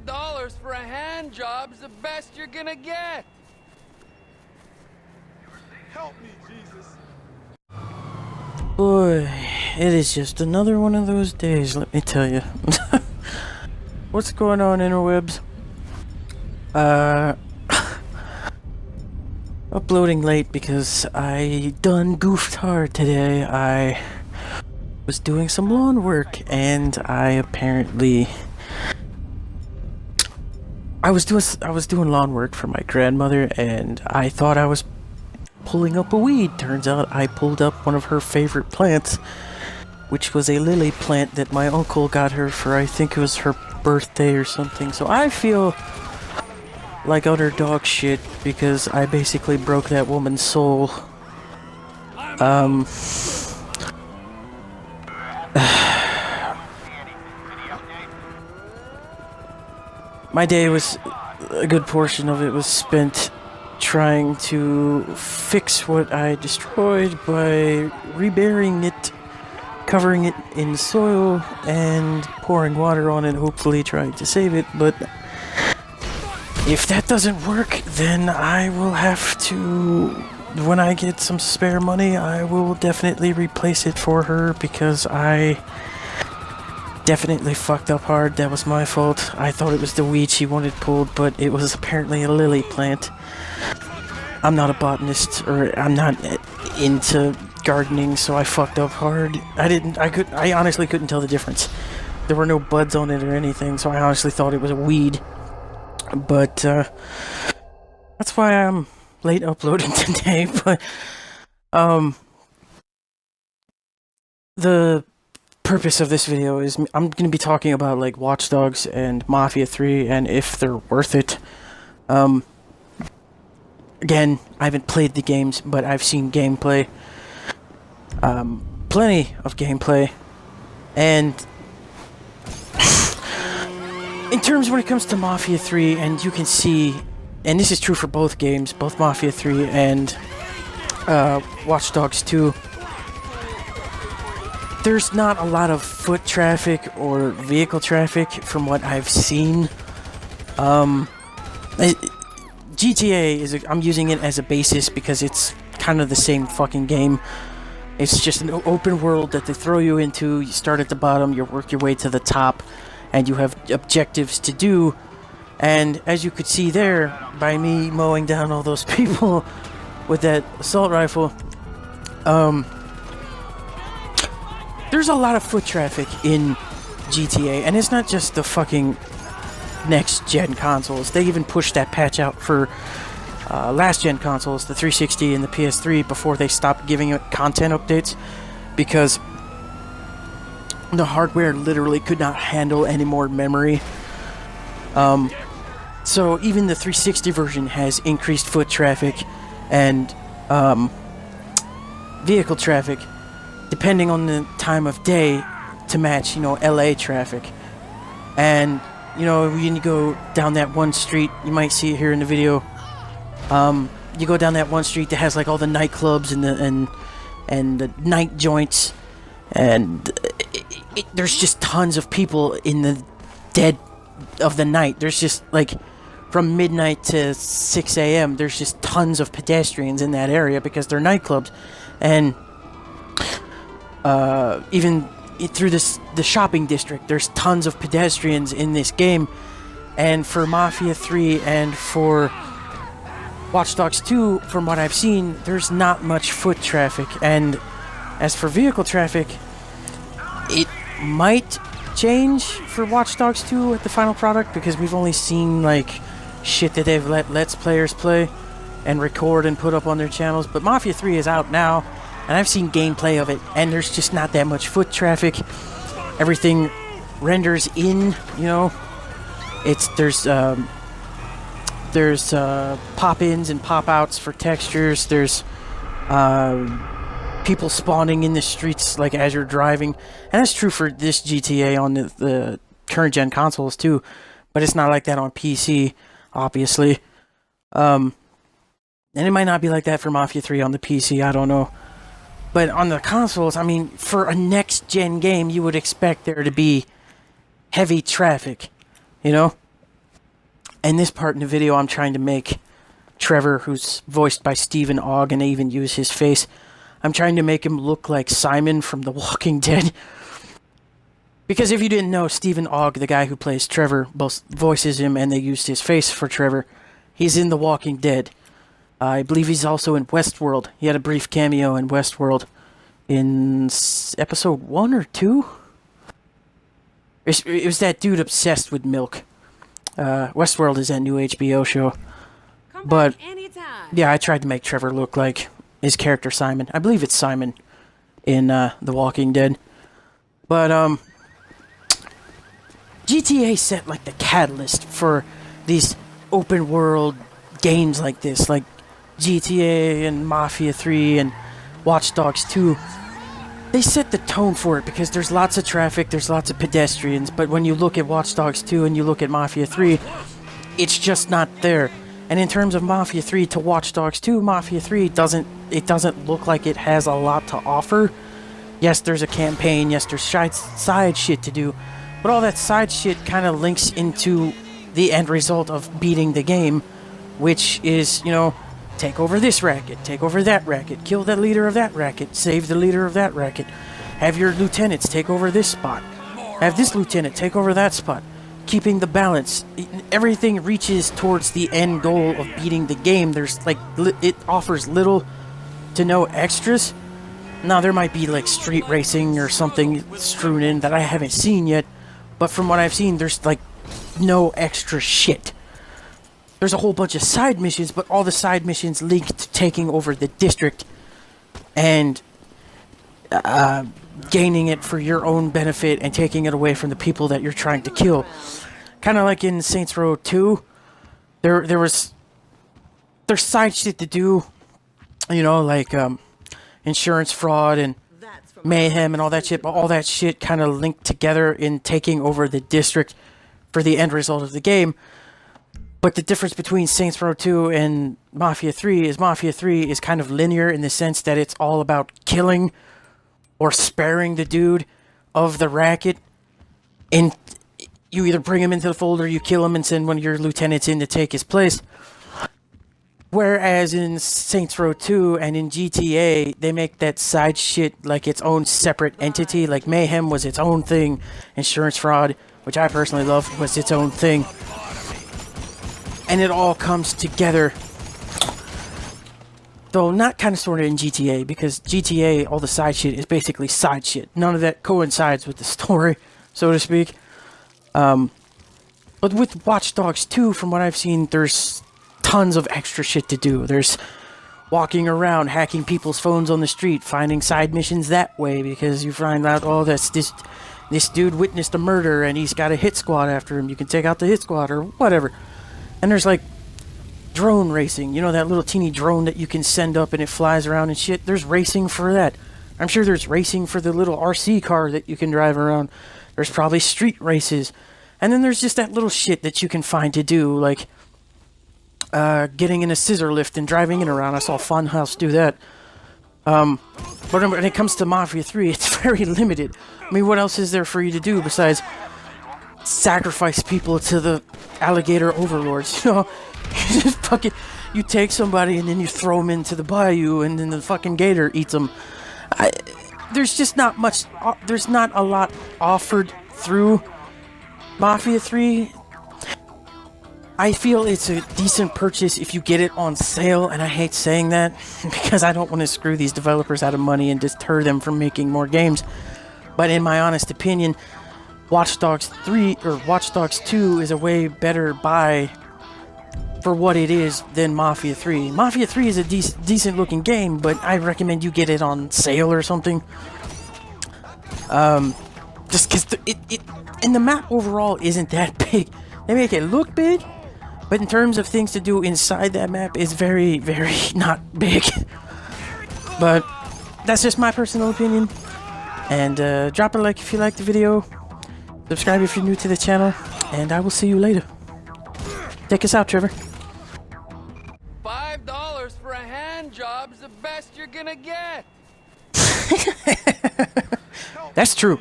$5 for a handjob's the best you're gonna get. Help me, Jesus. Boy, it is just another one of those days, let me tell you. What's going on, interwebs? Uploading late because I done goofed hard today. I was doing some lawn work and I apparently I was doing lawn work for my grandmother and I thought I was pulling up a weed. Turns out I pulled up one of her favorite plants, which was a lily plant that my uncle got her for, I think it was her birthday or something. So I feel like utter dog shit because I basically broke that woman's soul. My day was, a good portion of it was spent trying to fix what I destroyed by reburying it, covering it in soil, and pouring water on it, hopefully trying to save it. But if that doesn't work, then I will have to, when I get some spare money, I will definitely replace it for her because I definitely fucked up hard. That was my fault. I thought it was the weed she wanted pulled, but it was apparently a lily plant. I'm not a botanist, or I'm not into gardening, so I fucked up hard. I honestly couldn't tell the difference. There were no buds on it or anything, so I honestly thought it was a weed. But, that's why I'm late uploading today, but, the purpose of this video is I'm gonna be talking about, like, Watchdogs and Mafia 3, and if they're worth it. Again, I haven't played the games, but I've seen gameplay. Plenty of gameplay. And in terms when it comes to Mafia 3, and you can see, and this is true for both games, both Mafia 3 and Watchdogs 2, there's not a lot of foot traffic or vehicle traffic from what I've seen. GTA is, I'm using it as a basis because it's kind of the same fucking game. It's just an open world that they throw you into. You start at the bottom, you work your way to the top, and you have objectives to do. And as you could see there, by me mowing down all those people with that assault rifle, there's a lot of foot traffic in GTA, and it's not just the fucking next-gen consoles. They even pushed that patch out for last-gen consoles, the 360 and the PS3, before they stopped giving it content updates, because the hardware literally could not handle any more memory. So even the 360 version has increased foot traffic and vehicle traffic, depending on the time of day, to match, you know, LA traffic. And you know, when you go down that one street, you might see it here in the video. You go down that one street that has like all the nightclubs and the night joints, and there's just tons of people in the dead of the night. There's just like from midnight to 6 a.m. There's just tons of pedestrians in that area because they're nightclubs, and even through the shopping district, there's tons of pedestrians in this game. And for Mafia 3 and for Watchdogs 2, from what I've seen, there's not much foot traffic. And as for vehicle traffic, it might change for Watchdogs 2 at the final product, because we've only seen like shit that they've let Let's Players play and record and put up on their channels. But Mafia 3 is out now, and I've seen gameplay of it, and there's just not that much foot traffic. Everything renders in, you know. There's pop-ins and pop-outs for textures. There's people spawning in the streets like as you're driving, and that's true for this GTA on the current gen consoles too. But it's not like that on PC, obviously. And it might not be like that for Mafia 3 on the PC. I don't know. But on the consoles, I mean, for a next-gen game, you would expect there to be heavy traffic, you know? in this part in the video, I'm trying to make Trevor, who's voiced by Stephen Ogg, and I even use his face. I'm trying to make him look like Simon from The Walking Dead. Because if you didn't know, Stephen Ogg, the guy who plays Trevor, both voices him and they used his face for Trevor. He's in The Walking Dead. I believe he's also in Westworld. He had a brief cameo in Westworld in episode 1 or 2. It was that dude obsessed with milk. Westworld is that new HBO show. But yeah, I tried to make Trevor look like his character Simon. I believe it's Simon in The Walking Dead. But GTA set like the catalyst for these open world games like this, like GTA and Mafia 3 and Watchdogs 2. They set the tone for it because there's lots of traffic, there's lots of pedestrians, but when you look at Watchdogs 2 and you look at Mafia 3, it's just not there. And in terms of Mafia 3 to Watchdogs 2, Mafia 3 doesn't look like it has a lot to offer. Yes, there's a campaign, yes, there's side shit to do, but all that side shit kind of links into the end result of beating the game, which is, you know, take over this racket, take over that racket, kill the leader of that racket, save the leader of that racket, have your lieutenants take over this spot, have this lieutenant take over that spot, keeping the balance. Everything reaches towards the end goal of beating the game. There's like, it offers little to no extras. Now there might be like street racing or something strewn in that I haven't seen yet, but from what I've seen, there's like no extra shit. There's a whole bunch of side missions, but all the side missions link to taking over the district and gaining it for your own benefit and taking it away from the people that you're trying to kill. Kind of like in Saints Row 2, there's side shit to do, you know, like insurance fraud and mayhem and all that shit, but all that shit kind of linked together in taking over the district for the end result of the game. But the difference between Saints Row 2 and Mafia 3 is kind of linear in the sense that it's all about killing or sparing the dude of the racket. And you either bring him into the fold or you kill him and send one of your lieutenants in to take his place. Whereas in Saints Row 2 and in GTA, they make that side shit like its own separate entity. Like Mayhem was its own thing. Insurance fraud, which I personally love, was its own thing. And it all comes together. Though not kind of sort of in GTA, because GTA, all the side shit is basically side shit. None of that coincides with the story, so to speak. But with Watch Dogs 2, from what I've seen, there's tons of extra shit to do. There's walking around, hacking people's phones on the street, finding side missions that way, because you find out, oh, this dude witnessed a murder and he's got a hit squad after him. You can take out the hit squad or whatever. And there's like drone racing, you know, that little teeny drone that you can send up and it flies around and shit. There's racing for that. I'm sure there's racing for the little RC car that you can drive around. There's probably street races. And then there's just that little shit that you can find to do, like getting in a scissor lift and driving it around. I saw Funhouse do that. But when it comes to Mafia 3, it's very limited. I mean, what else is there for you to do besides sacrifice people to the alligator overlords? You know, you just fucking, you take somebody and then you throw them into the bayou and then the fucking gator eats them. There's just not much, there's not a lot offered through Mafia 3. I feel it's a decent purchase if you get it on sale, and I hate saying that because I don't want to screw these developers out of money and deter them from making more games. But in my honest opinion, Watch Dogs 3 or Watch Dogs 2 is a way better buy for what it is than Mafia 3. Mafia 3 is a decent looking game, but I recommend you get it on sale or something. Just because and the map overall isn't that big. They make it look big, but in terms of things to do inside that map, it's very, very not big. But that's just my personal opinion. And drop a like if you liked the video. Subscribe if you're new to the channel. And I will see you later. Take us out, Trevor. $5 for a hand job's the best you're gonna get. That's true.